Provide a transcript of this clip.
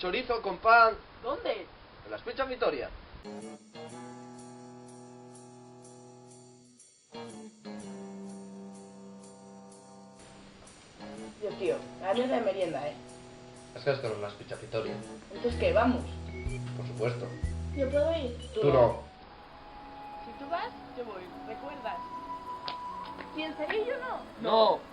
chorizo con pan. ¿Dónde? En las Pizzas Vitoria. Dios, tío, la mierda de merienda, ¿eh? Es que esto no es las Pizzas Vitoria. Entonces, ¿qué? ¿Vamos? Por supuesto. ¿Yo puedo ir? Tú no. Si tú vas, yo voy. ¿Recuerdas? ¿Y en serio yo no? No.